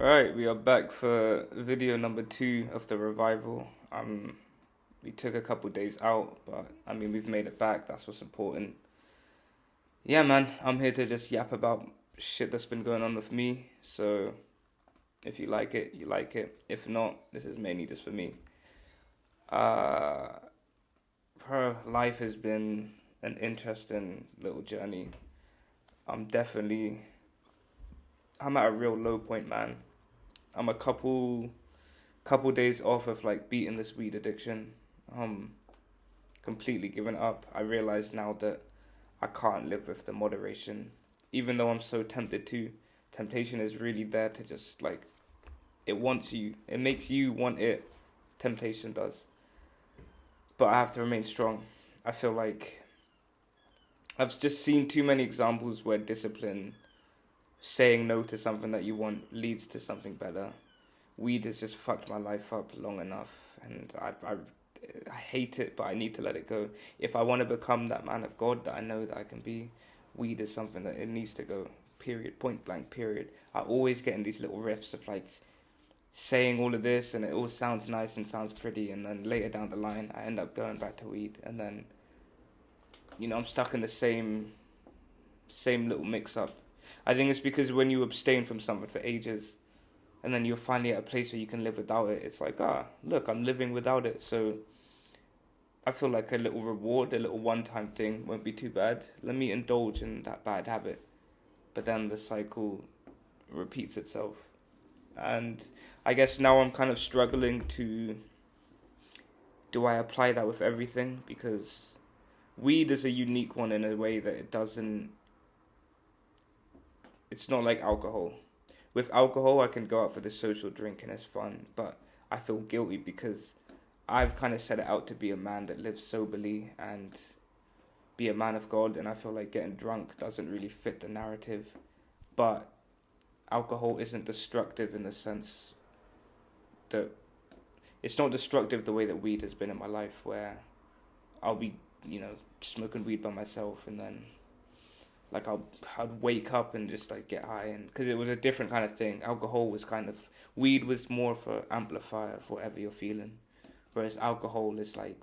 Alright, we are back for video number 2 of the revival. We took a couple days out, but we've made it back. That's what's important. Yeah, man, I'm here to just yap about shit that's been going on with me. So, if you like it, you like it. If not, this is mainly just for me. Uh, Her life has been an interesting little journey. I'm at a real low point, man. I'm a couple days off of like beating this weed addiction. Completely given up. I realize now that I can't live with the moderation, even though I'm so tempted to. Temptation is really there to just like it wants you. It makes you want it. Temptation does. But I have to remain strong. I feel like I've just seen too many examples where discipline, saying no to something that you want, leads to something better. Weed has just fucked my life up long enough, and I hate it, but I need to let it go. If I want to become that man of God that I know that I can be, weed is something that it needs to go. Period. Point blank. Period. I always get in these little riffs of like saying all of this, and it all sounds nice and sounds pretty, and then later down the line, I end up going back to weed, and then I'm stuck in the same little mix up. I think it's because when you abstain from something for ages, and then you're finally at a place where you can live without it, it's like, look, I'm living without it. So I feel like a little reward, a little one-time thing won't be too bad. Let me indulge in that bad habit. But then the cycle repeats itself. And I guess now I'm kind of struggling to, do I apply that with everything? Because weed is a unique one in a way that it's not like alcohol. With alcohol, I can go out for the social drink and it's fun, but I feel guilty because I've kind of set it out to be a man that lives soberly and be a man of God, and I feel like getting drunk doesn't really fit the narrative. But alcohol isn't destructive in the sense that it's not destructive the way that weed has been in my life, where I'll be, smoking weed by myself and then like I'd wake up and just like get high, and because it was a different kind of thing. Alcohol was weed was more of an amplifier for whatever you're feeling, whereas alcohol is like,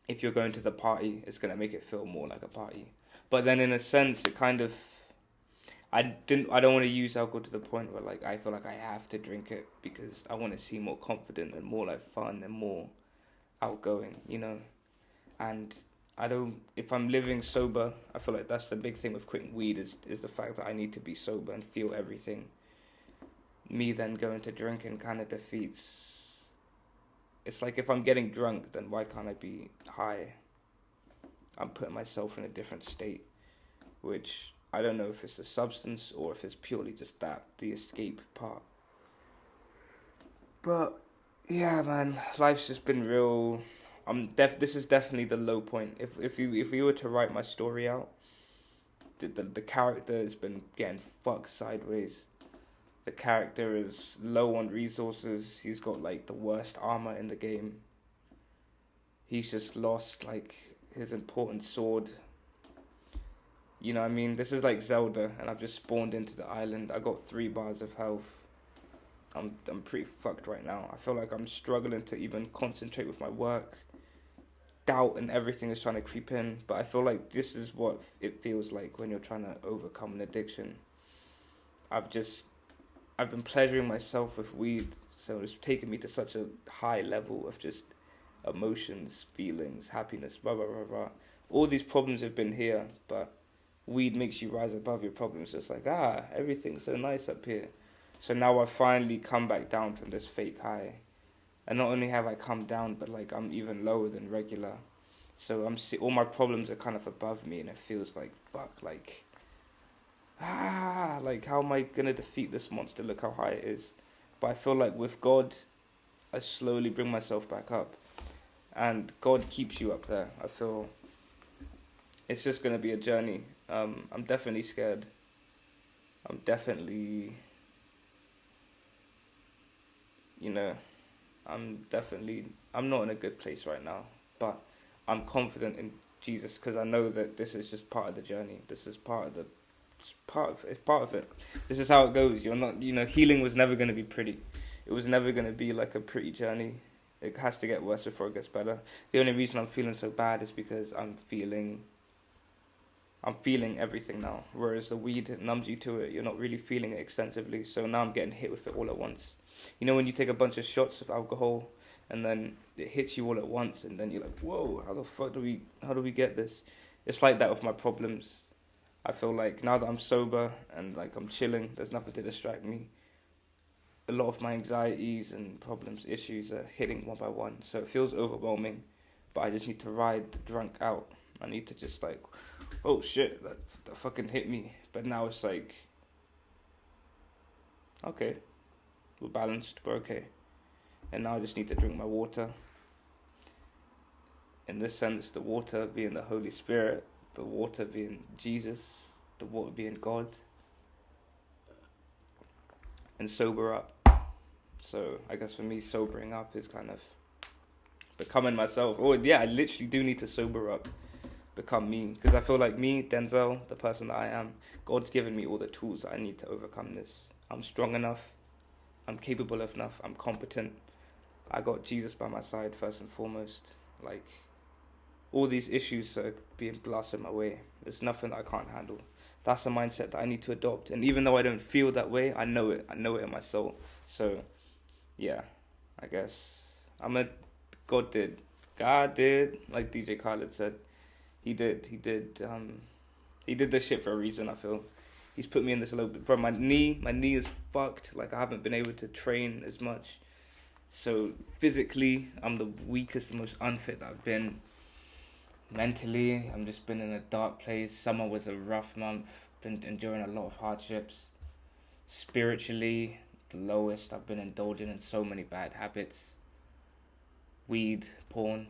if you're going to the party, it's gonna make it feel more like a party. But then in a sense, it kind of, I don't want to use alcohol to the point where like I feel like I have to drink it because I want to seem more confident and more like fun and more outgoing, and if I'm living sober, I feel like that's the big thing with quitting weed is the fact that I need to be sober and feel everything. Me then going to drinking kind of defeats. It's like if I'm getting drunk, then why can't I be high? I'm putting myself in a different state, which I don't know if it's the substance or if it's purely just the escape part. But yeah, man, life's just been real. This is definitely the low point. If you were to write my story out, the character has been getting fucked sideways. The character is low on resources. He's got like the worst armor in the game. He's just lost like his important sword. This is like Zelda, and I've just spawned into the island. I got 3 bars of health. I'm pretty fucked right now. I feel like I'm struggling to even concentrate with my work. Doubt and everything is trying to creep in, but I feel like this is what it feels like when you're trying to overcome an addiction. I've been pleasuring myself with weed, so it's taken me to such a high level of just emotions, feelings, happiness, blah blah blah blah. All these problems have been here, but weed makes you rise above your problems. It's like, everything's so nice up here. So now I've finally come back down from this fake high. And not only have I come down, but like I'm even lower than regular. So all my problems are kind of above me, and it feels like fuck, like like how am I gonna defeat this monster? Look how high it is. But I feel like with God, I slowly bring myself back up, and God keeps you up there. I feel it's just gonna be a journey. I'm definitely scared. I'm definitely, I'm not in a good place right now, but I'm confident in Jesus because I know that this is just part of the journey. This is part of the It's part of it. This is how it goes. You're not, healing was never going to be pretty. It was never going to be like a pretty journey. It has to get worse before it gets better. The only reason I'm feeling so bad is because I'm feeling everything now. Whereas the weed numbs you to it, you're not really feeling it extensively. So now I'm getting hit with it all at once. You know when you take a bunch of shots of alcohol and then it hits you all at once, and then you're like, whoa, how do we get this? It's like that with my problems. I feel like now that I'm sober and like I'm chilling, there's nothing to distract me. A lot of my anxieties and problems, issues are hitting one by one. So it feels overwhelming, but I just need to ride the drunk out. I need to just like, oh shit, that fucking hit me. But now it's like, okay, we're balanced, we're okay. And now I just need to drink my water. In this sense, the water being the Holy Spirit, the water being Jesus, the water being God. And sober up. So I guess for me, sobering up is kind of becoming myself. Oh yeah, I literally do need to sober up, become me. Because I feel like me, Denzel, the person that I am, God's given me all the tools that I need to overcome this. I'm strong enough. I'm capable enough. I'm competent. I got Jesus by my side first and foremost. Like, all these issues are being blasted my way. There's nothing that I can't handle. That's a mindset that I need to adopt. And even though I don't feel that way, I know it. I know it in my soul. So, yeah, I guess God did, like DJ Khaled said. He did this shit for a reason, I feel. He's put me in this low, bro, my knee is fucked. Like, I haven't been able to train as much. So, physically, I'm the weakest, the most unfit that I've been. Mentally, I'm just been in a dark place. Summer was a rough month. Been enduring a lot of hardships. Spiritually, the lowest. I've been indulging in so many bad habits. Weed, porn.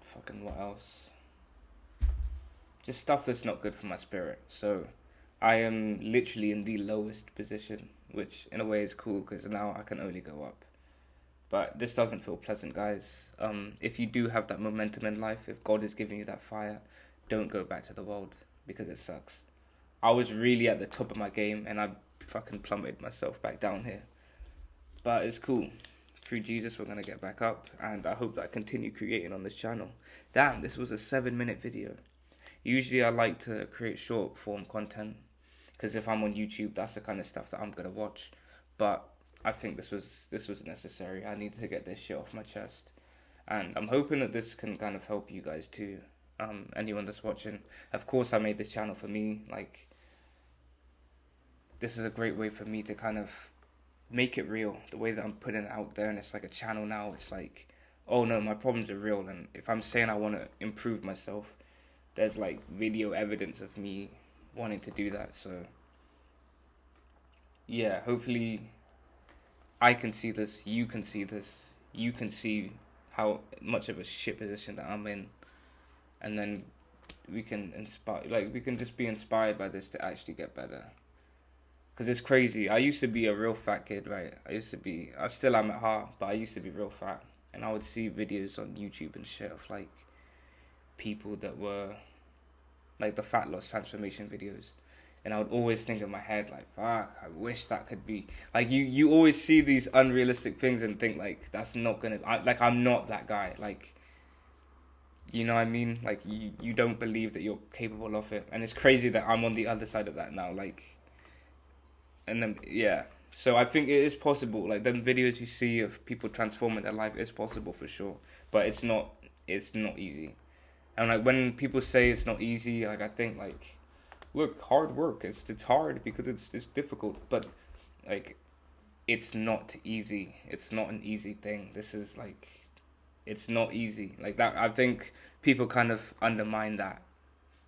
Fucking what else? Just stuff that's not good for my spirit. So, I am literally in the lowest position, which in a way is cool because now I can only go up. But this doesn't feel pleasant, guys. If you do have that momentum in life, if God is giving you that fire, don't go back to the world because it sucks. I was really at the top of my game and I fucking plummeted myself back down here. But it's cool. Through Jesus, we're going to get back up, and I hope that I continue creating on this channel. Damn, this was a 7-minute video. Usually I like to create short form content because if I'm on YouTube, that's the kind of stuff that I'm going to watch. But I think this was necessary. I need to get this shit off my chest. And I'm hoping that this can kind of help you guys too. Anyone that's watching. Of course, I made this channel for me. Like, this is a great way for me to kind of make it real. The way that I'm putting it out there, and it's like a channel now. It's like, oh no, my problems are real. And if I'm saying I want to improve myself, there's like video evidence of me wanting to do that. So, yeah, hopefully I can see this, you can see this, you can see how much of a shit position that I'm in, and then we can we can just be inspired by this to actually get better. Because it's crazy. I used to be a real fat kid, right? I still am at heart, but I used to be real fat. And I would see videos on YouTube and shit of like people that were like the fat loss transformation videos. And I would always think in my head, like, fuck, I wish that could be... Like, you always see these unrealistic things and think, like, that's not gonna... I'm not that guy. Like, you know what I mean? Like, you don't believe that you're capable of it. And it's crazy that I'm on the other side of that now. Like, and then, yeah. So I think it is possible. Like, them videos you see of people transforming their life is possible for sure. But it's not easy. And, like, when people say it's not easy, like, I think, like... Look, hard work. It's hard because it's difficult, but like it's not easy. It's not an easy thing. This is like it's not easy. Like that I think people kind of undermine that,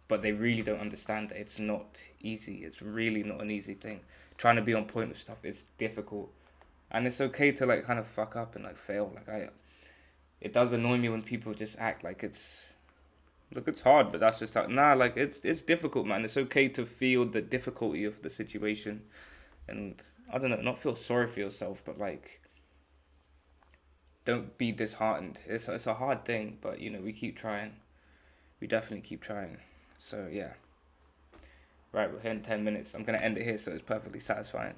but they really don't understand that it's not easy. It's really not an easy thing. Trying to be on point with stuff, it's difficult. And it's okay to like kind of fuck up and like fail. Like it does annoy me when people just act like it's hard, but that's just how... Nah, like, it's difficult, man. It's okay to feel the difficulty of the situation. And, I don't know, not feel sorry for yourself, but, like, don't be disheartened. It's a hard thing, but, you know, we keep trying. We definitely keep trying. So yeah. Right, we're here in 10 minutes. I'm gonna end it here, so it's perfectly satisfying.